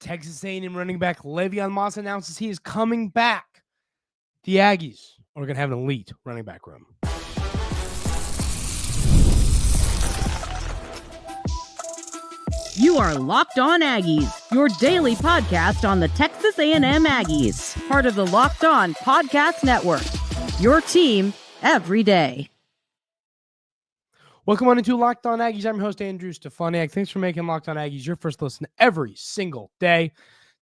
Texas A&M running back LeVeon Moss announces he is coming back. The Aggies are going to have an elite running back room. You are Locked On Aggies, your daily podcast on the Texas A&M Aggies, part of the Locked On Podcast Network, your team every day. Welcome on into Locked On Aggies. I'm your host, Andrew Stefaniak. Thanks for making Locked On Aggies your first listen every single day.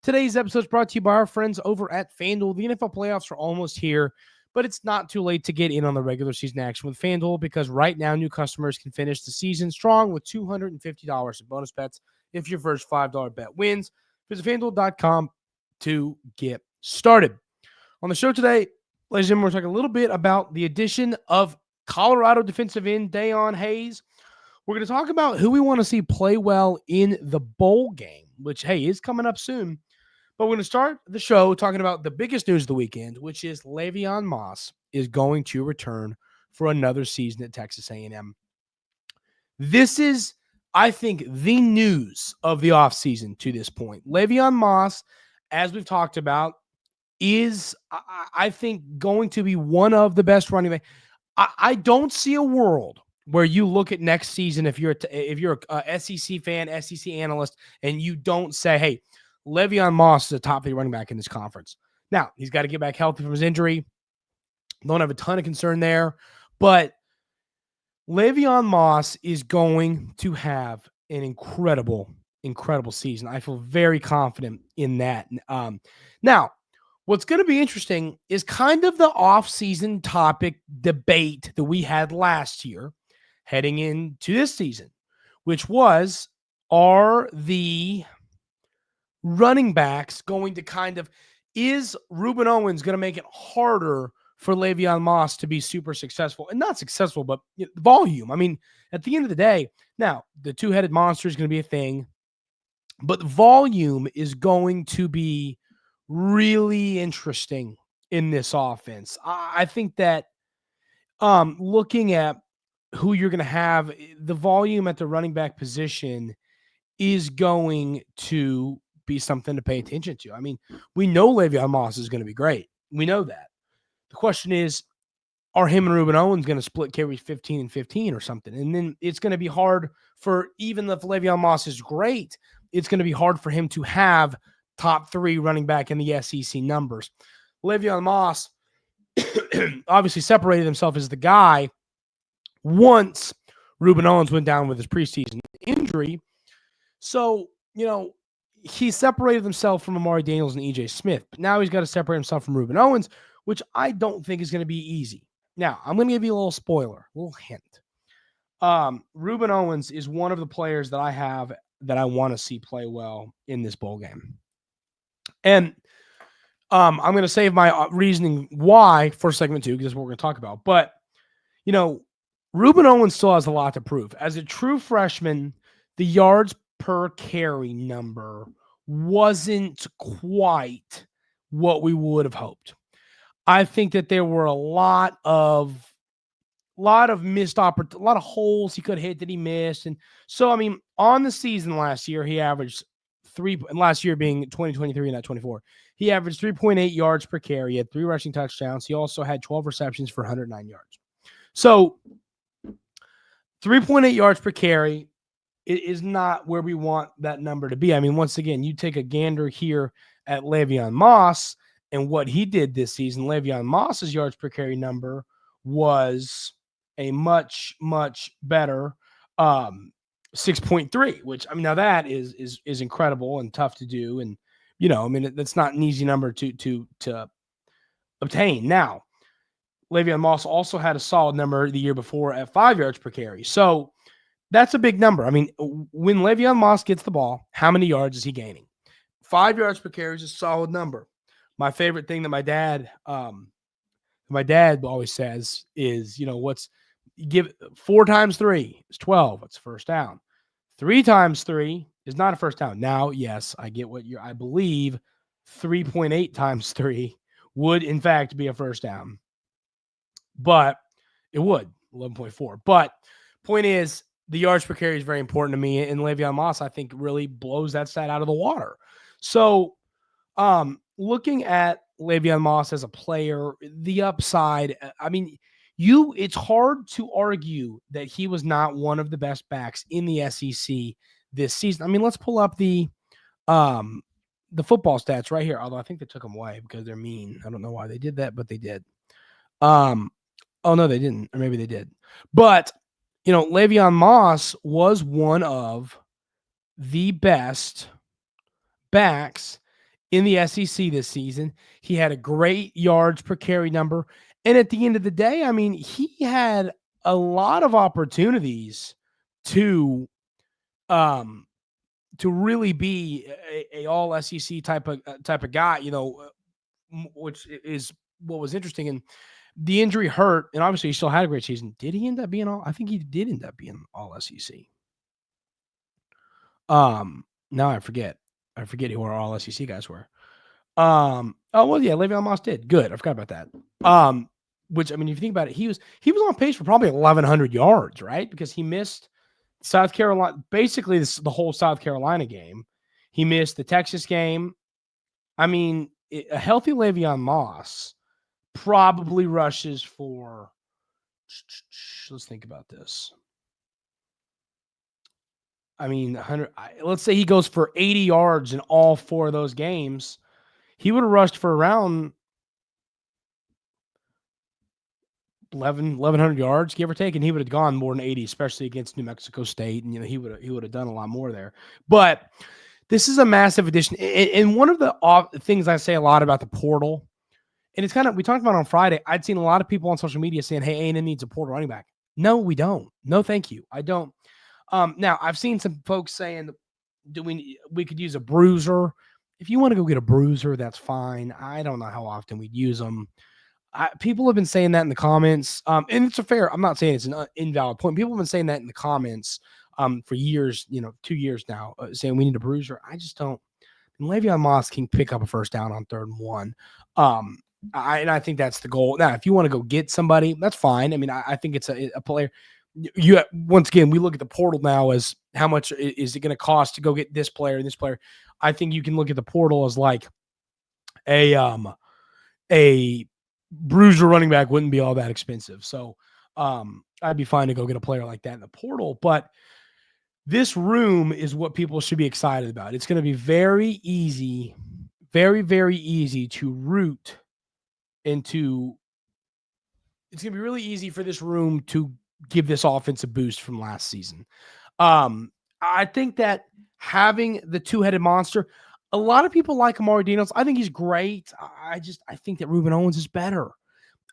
Today's episode is brought to you by our friends over at FanDuel. The NFL playoffs are almost here, but it's not too late to get in on the regular season action with FanDuel because right now new customers can finish the season strong with $250 in bonus bets if your first $5 bet wins. Visit FanDuel.com to get started. On the show today, ladies and gentlemen, we're talking a little bit about the addition of Colorado defensive end Deion Hayes. We're going to talk about who we want to see play well in the bowl game, which, hey, is coming up soon. But we're going to start the show talking about the biggest news of the weekend, which is LeVeon Moss is going to return for another season at Texas A&M. This is, I think, the news of the offseason to this point. LeVeon Moss, as we've talked about, is, I think, going to be one of the best running backs. I don't see a world where you look at next season if you're a SEC fan, SEC analyst, and you don't say, hey, LeVeon Moss is a top 3 running back in this conference. Now, he's got to get back healthy from his injury. Don't have a ton of concern there. But LeVeon Moss is going to have an incredible season. I feel very confident in that. Now, what's going to be interesting is kind of the off-season topic debate that we had last year heading into this season, which was, are the running backs going to is Ruben Owens going to make it harder for LeVeon Moss to be super successful? And not successful, but volume. I mean, at the end of the day, now, the two-headed monster is going to be a thing, but volume is going to be really interesting in this offense. I think that looking at who you're going to have, the volume at the running back position is going to be something to pay attention to. I mean, we know LeVeon Moss is going to be great. We know that. The question is, are him and Ruben Owens going to split carries 15 and 15 or something? And then it's going to be hard for, even if LeVeon Moss is great, it's going to be hard for him to have top 3 running back in the SEC numbers. LeVeon Moss obviously separated himself as the guy once Ruben Owens went down with his preseason injury. So, he separated himself from Amari Daniels and E.J. Smith. But now he's got to separate himself from Ruben Owens, which I don't think is going to be easy. Now, I'm going to give you a little spoiler, a little hint. Ruben Owens is one of the players that I have that I want to see play well in this bowl game. And I'm going to save my reasoning why for segment 2, because that's what we're going to talk about. But, Ruben Owens still has a lot to prove. As a true freshman, the yards per carry number wasn't quite what we would have hoped. I think that there were a lot of missed opportunities, a lot of holes he could have hit that he missed. And so, I mean, on the season last year, he averaged last year being 2023 and not 24, he averaged 3.8 yards per carry. He had 3 rushing touchdowns. He also had 12 receptions for 109 yards. So 3.8 yards per carry is not where we want that number to be. I mean, once again, you take a gander here at LeVeon Moss and what he did this season. LeVeon Moss's yards per carry number was a much, much better 6.3, which, I mean, now that is incredible and tough to do. And, I mean, that's not an easy number to obtain. Now, LeVeon Moss also had a solid number the year before at 5 yards per carry. So that's a big number. I mean, when LeVeon Moss gets the ball, how many yards is he gaining? 5 yards per carry is a solid number. My favorite thing that my dad always says is, give 4 times 3 is 12. It's first down. 3 times 3 is not a first down. Now, yes, I get I believe 3.8 times 3 would in fact be a first down. But it would, 11.4. But point is, the yards per carry is very important to me, and LeVeon Moss, I think, really blows that stat out of the water. So, looking at LeVeon Moss as a player, the upside, I mean, it's hard to argue that he was not one of the best backs in the SEC this season. I mean, let's pull up the football stats right here. Although I think they took them away because they're mean. I don't know why they did that, but they did. Oh no, they didn't, or maybe they did. But LeVeon Moss was one of the best backs in the SEC this season. He had a great yards per carry number. And at the end of the day, I mean, he had a lot of opportunities to really be a all SEC type of guy, which is what was interesting. And the injury hurt, and obviously he still had a great season. Did he end up being all? I think he did end up being all SEC. Now I forget who our all SEC guys were. Oh well, yeah, Le'Veon Moss did. Good. I forgot about that. Which, I mean, if you think about it, he was on pace for probably 1,100 yards, right? Because he missed South Carolina, basically the whole South Carolina game. He missed the Texas game. I mean, a healthy Le'Veon Moss probably rushes for, let's think about this. I mean, 100. Let's say he goes for 80 yards in all 4 of those games. He would have rushed for around 1,100 yards, give or take, and he would have gone more than 80, especially against New Mexico State. And he would have done a lot more there. But this is a massive addition. And one of the things I say a lot about the portal, and it's we talked about it on Friday. I'd seen a lot of people on social media saying, "Hey, A&M needs a portal running back." No, we don't. No, thank you. I don't. Now I've seen some folks saying, we could use a bruiser. If you want to go get a bruiser, that's fine. I don't know how often we'd use them. People have been saying that in the comments, and it's I'm not saying it's an invalid point. People have been saying that in the comments for years, 2 years now, saying we need a bruiser. I just don't. Le'Veon Moss can pick up a first down on 3rd and 1. And I think that's the goal. Now, if you want to go get somebody, that's fine. I mean, I think it's a player. Once again, we look at the portal now as how much is it going to cost to go get this player and this player. I think you can look at the portal as like a bruiser running back wouldn't be all that expensive. So I'd be fine to go get a player like that in the portal. But this room is what people should be excited about. It's going to be very easy, very, very easy to root into. It's going to be really easy for this room to give this offense a boost from last season. I think that having the 2-headed monster, a lot of people like Amari Daniels. I think he's great. I think that Ruben Owens is better.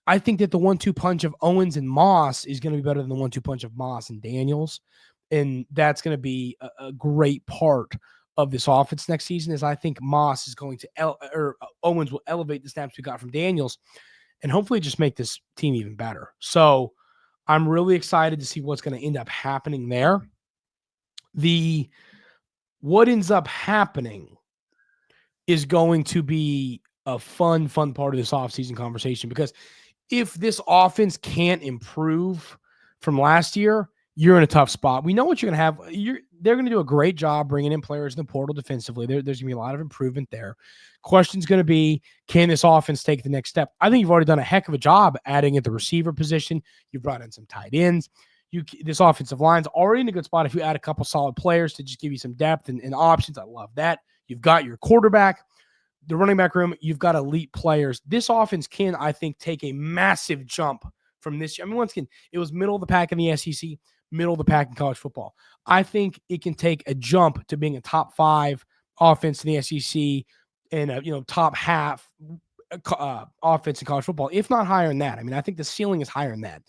I think that the 1-2 punch of Owens and Moss is going to be better than the 1-2 punch of Moss and Daniels. And that's going to be a great part of this offense next season, is I think Moss is going to, or Owens will elevate the snaps we got from Daniels and hopefully just make this team even better. So I'm really excited to see what's going to end up happening there. What ends up happening is going to be a fun part of this offseason conversation, because if this offense can't improve from last year, you're in a tough spot. We know what you're going to have. They're going to do a great job bringing in players in the portal defensively. There's going to be a lot of improvement there. Question's going to be, can this offense take the next step? I think you've already done a heck of a job adding at the receiver position. You brought in some tight ends. This offensive line's already in a good spot if you add a couple solid players to just give you some depth and options. I love that. You've got your quarterback, the running back room. You've got elite players. This offense can, I think, take a massive jump from this year. I mean, once again, it was middle of the pack in the SEC, middle of the pack in college football. I think it can take a jump to being a top 5 offense in the SEC and top half offense in college football, if not higher than that. I mean, I think the ceiling is higher than that,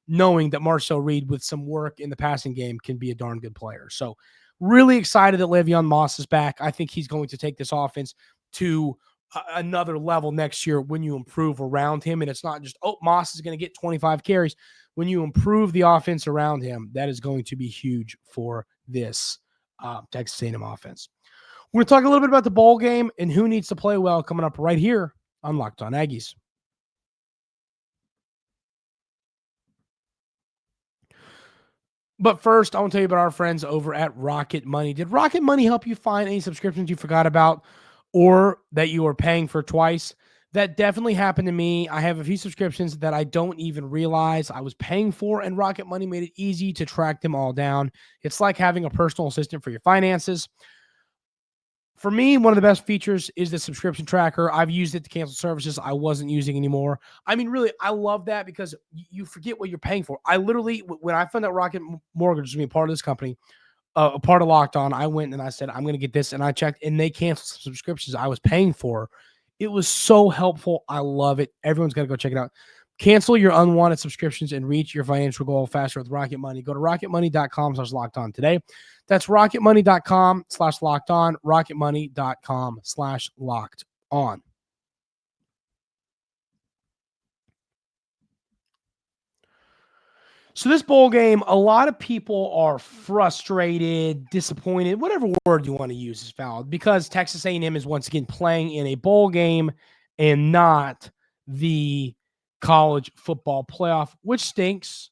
knowing that Marcel Reed with some work in the passing game can be a darn good player. So really excited that Le'Veon Moss is back. I think he's going to take this offense to another level next year when you improve around him. And it's not just, Moss is going to get 25 carries. When you improve the offense around him, that is going to be huge for this Texas A&M offense. We're going to talk a little bit about the bowl game and who needs to play well coming up right here on Locked On Aggies. But first, I want to tell you about our friends over at Rocket Money. Did Rocket Money help you find any subscriptions you forgot about? or that you are paying for twice. That definitely happened to me. I have a few subscriptions that I don't even realize I was paying for, and Rocket Money made it easy to track them all down. It's like having a personal assistant for your finances. For me, one of the best features is the subscription tracker. I've used it to cancel services I wasn't using anymore. I mean, really, I love that because you forget what you're paying for. I literally, when I found out Rocket Mortgage was being part of this company, a part of Locked On, I went and I said, I'm going to get this. And I checked and they canceled some subscriptions I was paying for. It was so helpful. I love it. Everyone's got to go check it out. Cancel your unwanted subscriptions and reach your financial goal faster with Rocket Money. Go to rocketmoney.com/lockedon today. That's rocketmoney.com/lockedon, rocketmoney.com/lockedon. So this bowl game, a lot of people are frustrated, disappointed, whatever word you want to use is valid, because Texas A&M is once again playing in a bowl game and not the college football playoff, which stinks.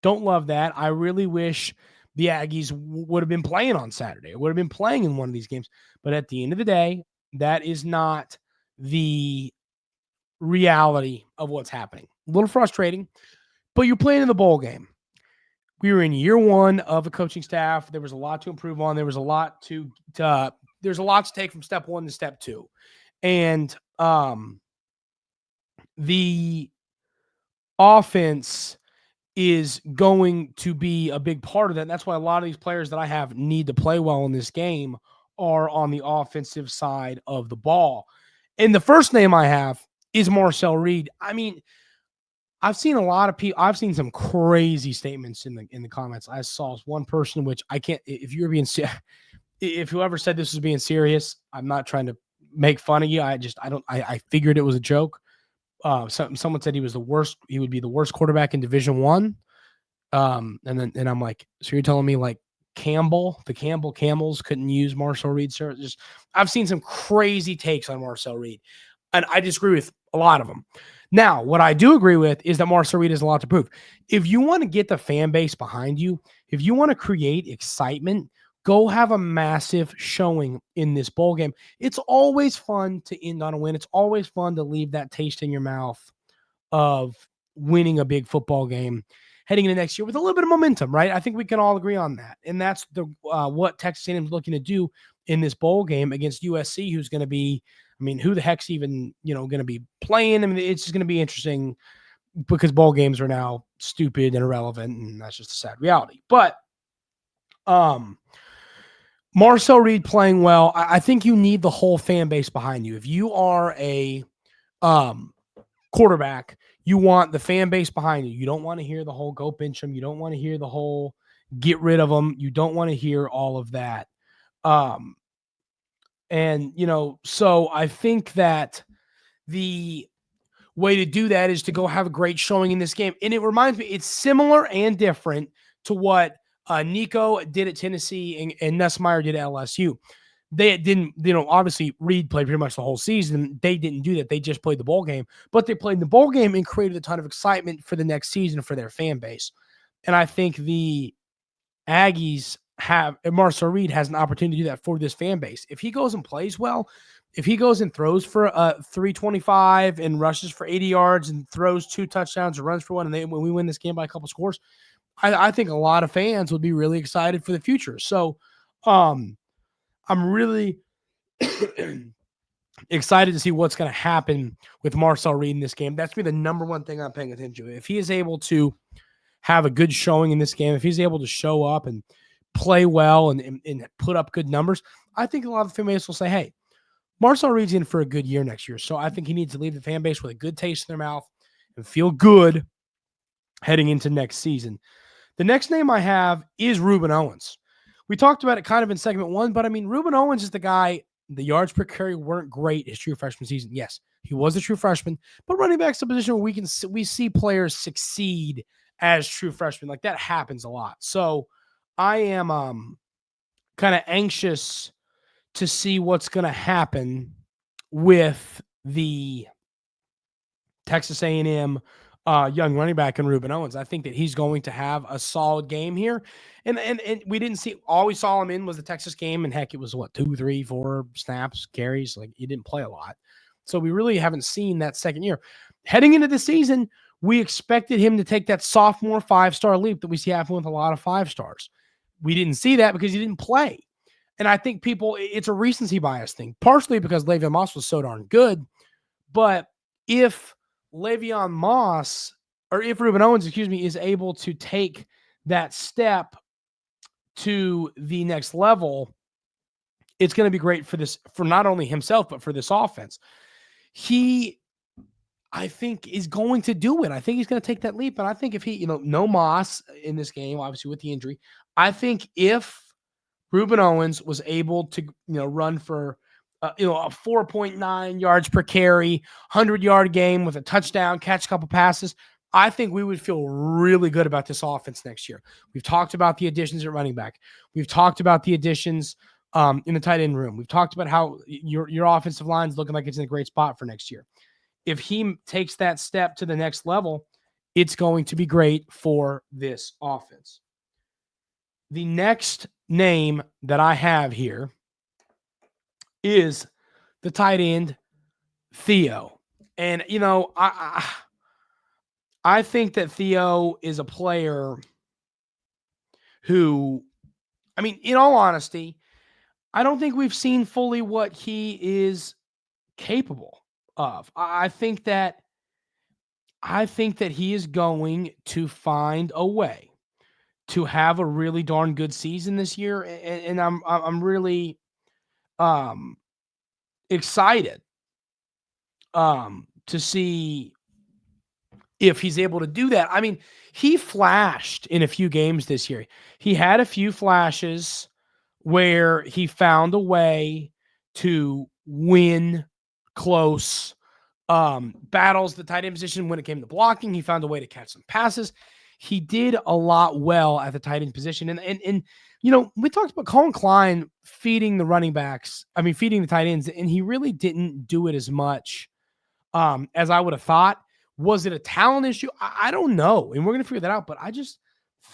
Don't love that. I really wish the Aggies would have been playing on Saturday. Would have been playing in one of these games. But at the end of the day, that is not the reality of what's happening. A little frustrating. But you're playing in the bowl game. We were in year one of the coaching staff. There was a lot to improve on. There was a lot there's a lot to take from step one to step two. And the offense is going to be a big part of that. And that's why a lot of these players that I have need to play well in this game are on the offensive side of the ball. And the first name I have is Marcel Reed. I mean, I've seen a lot of people. I've seen some crazy statements in the comments. I saw one person, which I can't. If you're being, if whoever said this was being serious, I'm not trying to make fun of you. I figured it was a joke. Someone said he was the worst. He would be the worst quarterback in Division I. And I'm like, so you're telling me like the Campbell Camels couldn't use Marcel Reed, sir? I've seen some crazy takes on Marcel Reed, and I disagree with a lot of them. Now, what I do agree with is that Marcel Reed has a lot to prove. If you want to get the fan base behind you, if you want to create excitement, go have a massive showing in this bowl game. It's always fun to end on a win. It's always fun to leave that taste in your mouth of winning a big football game heading into next year with a little bit of momentum, right? I think we can all agree on that. And that's what Texas A&M is looking to do in this bowl game against USC, who's going to be, I mean, who the heck's even, going to be playing? I mean, it's just going to be interesting because bowl games are now stupid and irrelevant, and that's just a sad reality. But Marcel Reed playing well, I think you need the whole fan base behind you. If you are a quarterback, you want the fan base behind you. You don't want to hear the whole go bench him. You don't want to hear the whole get rid of them. You don't want to hear all of that. And, so I think that the way to do that is to go have a great showing in this game. And it reminds me, it's similar and different to what Nico did at Tennessee and Nussmeier did at LSU. They didn't, obviously Reed played pretty much the whole season. They didn't do that. They just played the bowl game, but they played the bowl game and created a ton of excitement for the next season for their fan base. And I think the Aggies Marcel Reed has an opportunity to do that for this fan base. If he goes and plays well, if he goes and throws for 325 and rushes for 80 yards and throws 2 touchdowns and runs for one, and when we win this game by a couple scores, I think a lot of fans would be really excited for the future. So I'm really excited to see what's going to happen with Marcel Reed in this game. That's be the number one thing I'm paying attention to. If he is able to have a good showing in this game, if he's able to show up and play well and put up good numbers, I think a lot of the fan base will say, hey, Marcel Reed's in for a good year next year. So I think he needs to leave the fan base with a good taste in their mouth and feel good heading into next season. The next name I have is Ruben Owens. We talked about it kind of in segment 1, but I mean, Ruben Owens is the guy. The yards per carry weren't great his true freshman season. Yes, he was a true freshman, but running back's a position where we see players succeed as true freshmen. Like that happens a lot. So I am kind of anxious to see what's going to happen with the Texas A&M young running back in Ruben Owens. I think that he's going to have a solid game here. And we didn't see, all we saw him in was the Texas game. And heck, it was 2, 3, 4 snaps, carries. Like, he didn't play a lot. So we really haven't seen that second year. Heading into the season, we expected him to take that sophomore 5-star leap that we see happen with a lot of 5-stars. We didn't see that because he didn't play. And I think it's a recency bias thing, partially because LeVeon Moss was so darn good. But if LeVeon Moss, or if Ruben Owens, is able to take that step to the next level, it's going to be great for not only himself, but for this offense. He, I think, is going to do it. I think he's going to take that leap. And I think if he, no Moss in this game, obviously with the injury, I think if Ruben Owens was able to, run for, a 4.9 yards per carry, 100-yard game with a touchdown, catch a couple passes, I think we would feel really good about this offense next year. We've talked about the additions at running back. We've talked about the additions in the tight end room. We've talked about how your offensive line is looking like it's in a great spot for next year. If he takes that step to the next level, it's going to be great for this offense. The next name that I have here is the tight end, Theo. And, I think that Theo is a player who, in all honesty, I don't think we've seen fully what he is capable of. I think that he is going to find a way to have a really darn good season this year, and I'm really excited to see if he's able to do that. He flashed in a few games this year. He had a few flashes where he found a way to win close battles, the tight end position. When it came to blocking, he found a way to catch some passes. He did a lot well at the tight end position. And we talked about Colin Klein feeding the running backs, feeding the tight ends, and he really didn't do it as much as I would have thought. Was it a talent issue? I don't know. And we're going to figure that out. But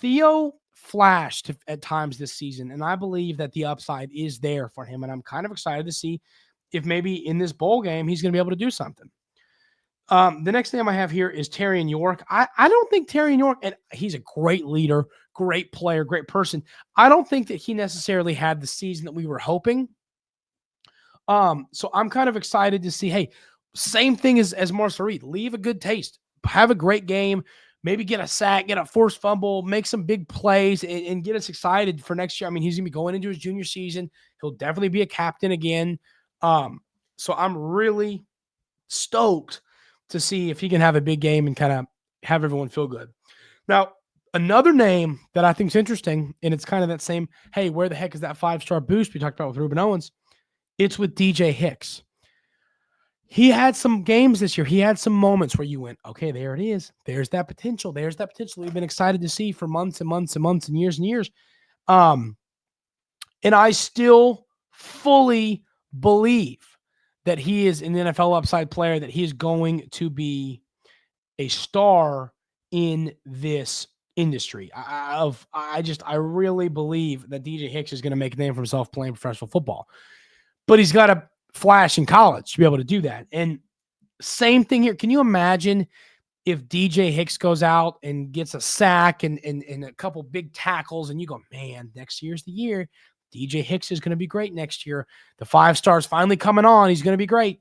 Theo flashed at times this season, and I believe that the upside is there for him. And I'm kind of excited to see if maybe in this bowl game he's going to be able to do something. The next name I have here is Terrion York. I don't think Terrion York, and he's a great leader, great player, great person. I don't think that he necessarily had the season that we were hoping. So I'm kind of excited to see, hey, same thing as Marcel. Leave a good taste, have a great game, maybe get a sack, get a forced fumble, make some big plays, and get us excited for next year. He's going to be going into his junior season. He'll definitely be a captain again. So I'm really stoked to see if he can have a big game and kind of have everyone feel good. Now, another name that I think is interesting, and it's kind of that same, hey, where the heck is that 5-star boost we talked about with Ruben Owens? It's with DJ Hicks. He had some games this year. He had some moments where you went, okay, there it is. There's that potential. There's that potential we've been excited to see for months and months and months and years and years. And I still fully believe that he is an NFL upside player, that he is going to be a star in this industry. I really believe that DJ Hicks is going to make a name for himself playing professional football. But he's got to flash in college to be able to do that. And same thing here. Can you imagine if DJ Hicks goes out and gets a sack and a couple big tackles, and you go, man, next year's the year. DJ Hicks is going to be great next year. The 5-stars finally coming on. He's going to be great.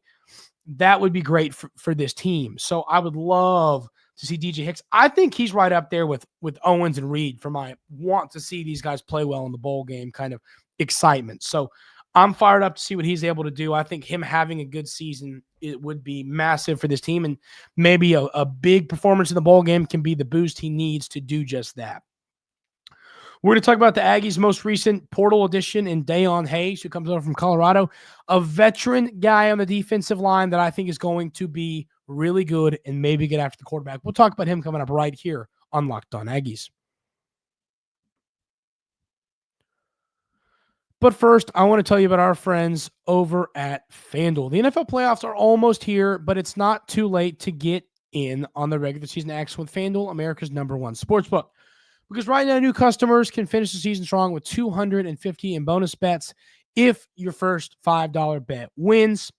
That would be great for this team. So I would love to see DJ Hicks. I think he's right up there with Owens and Reed for my want to see these guys play well in the bowl game kind of excitement. So I'm fired up to see what he's able to do. I think him having a good season, it would be massive for this team, and maybe a big performance in the bowl game can be the boost he needs to do just that. We're going to talk about the Aggies' most recent portal addition in Deion Hayes, who comes over from Colorado, a veteran guy on the defensive line that I think is going to be really good and maybe get after the quarterback. We'll talk about him coming up right here on Locked On Aggies. But first, I want to tell you about our friends over at FanDuel. The NFL playoffs are almost here, but it's not too late to get in on the regular season action with FanDuel, America's #1 sportsbook. Because right now, new customers can finish the season strong with $250 in bonus bets if your first $5 bet wins.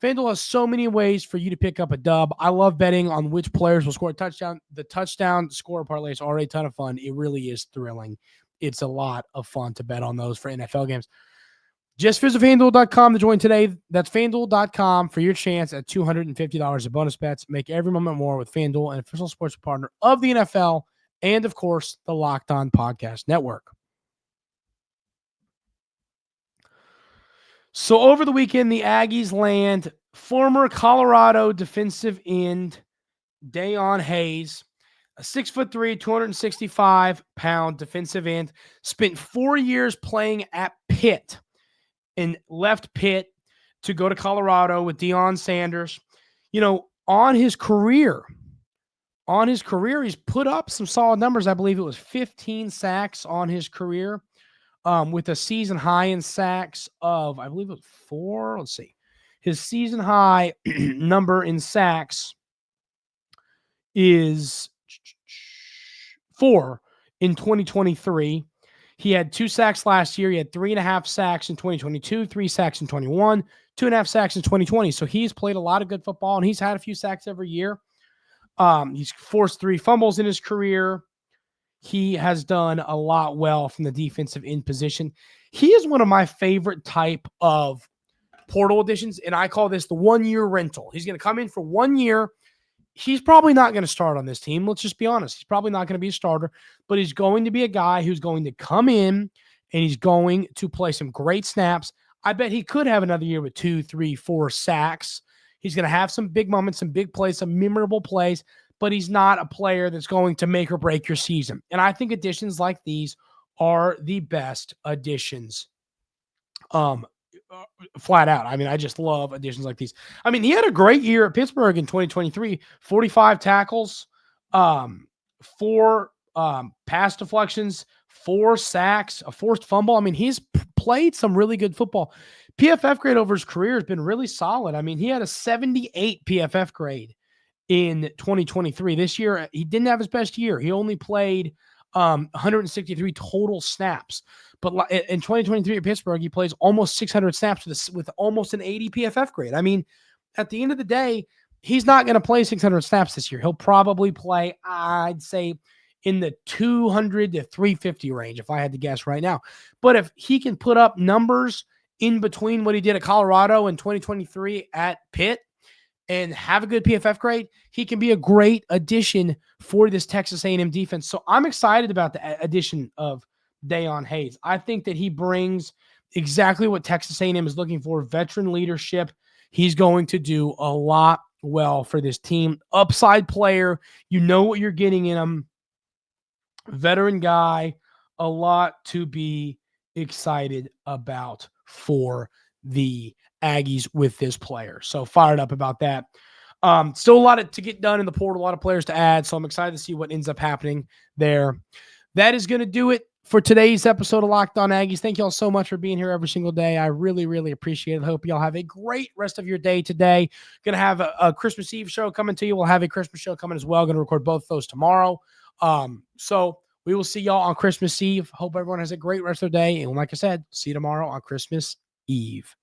FanDuel has so many ways for you to pick up a dub. I love betting on which players will score a touchdown. The touchdown score parlay is already a ton of fun. It really is thrilling. It's a lot of fun to bet on those for NFL games. Just visit FanDuel.com to join today. That's FanDuel.com for your chance at $250 of bonus bets. Make every moment more with FanDuel, an official sports partner of the NFL and, of course, the Locked On Podcast Network. So over the weekend, the Aggies land former Colorado defensive end Deion Hayes, a 6'3", 265-pound defensive end, spent 4 years playing at Pitt and left Pitt to go to Colorado with Deion Sanders. On his career, he's put up some solid numbers. I believe it was 15 sacks on his career. With a season high in sacks of, I believe it was 4. Let's see. His season high number in sacks is 4 in 2023. He had 2 sacks last year. He had 3.5 sacks in 2022, 3 sacks in 21, 2.5 sacks in 2020. So he's played a lot of good football, and he's had a few sacks every year. He's forced 3 fumbles in his career. He has done a lot well from the defensive end position. He is one of my favorite type of portal additions, and I call this the 1-year rental. He's going to come in for 1 year. He's probably not going to start on this team. Let's just be honest. He's probably not going to be a starter, but he's going to be a guy who's going to come in, and he's going to play some great snaps. I bet he could have another year with 2, 3, 4 sacks. He's going to have some big moments, some big plays, some memorable plays, but he's not a player that's going to make or break your season. And I think additions like these are the best additions. Flat out. I mean, I just love additions like these. I mean, he had a great year at Pittsburgh in 2023, 45 tackles, 4 pass deflections, 4 sacks, a forced fumble. I mean, he's played some really good football. PFF grade over his career has been really solid. I mean, he had a 78 PFF grade in 2023. This year, he didn't have his best year. He only played 163 total snaps. But in 2023 at Pittsburgh, he plays almost 600 snaps with almost an 80 PFF grade. I mean, at the end of the day, he's not going to play 600 snaps this year. He'll probably play, I'd say, in the 200 to 350 range, if I had to guess right now. But if he can put up numbers in between what he did at Colorado in 2023 at Pitt and have a good PFF grade, he can be a great addition for this Texas A&M defense. So I'm excited about the addition of Deion Hayes. I think that he brings exactly what Texas A&M is looking for, veteran leadership. He's going to do a lot well for this team. Upside player. You know what you're getting in him. Veteran guy. A lot to be excited about for the Aggies with this player. So fired up about that. Still a lot to get done in the portal, a lot of players to add. So I'm excited to see what ends up happening there. That is going to do it for today's episode of Locked On Aggies. Thank you all so much for being here every single day. I really, really appreciate it. I hope y'all have a great rest of your day today. Going to have a Christmas Eve show coming to you. We'll have a Christmas show coming as well. Going to record both those tomorrow. So we will see y'all on Christmas Eve. Hope everyone has a great rest of their day. And like I said, see you tomorrow on Christmas Eve.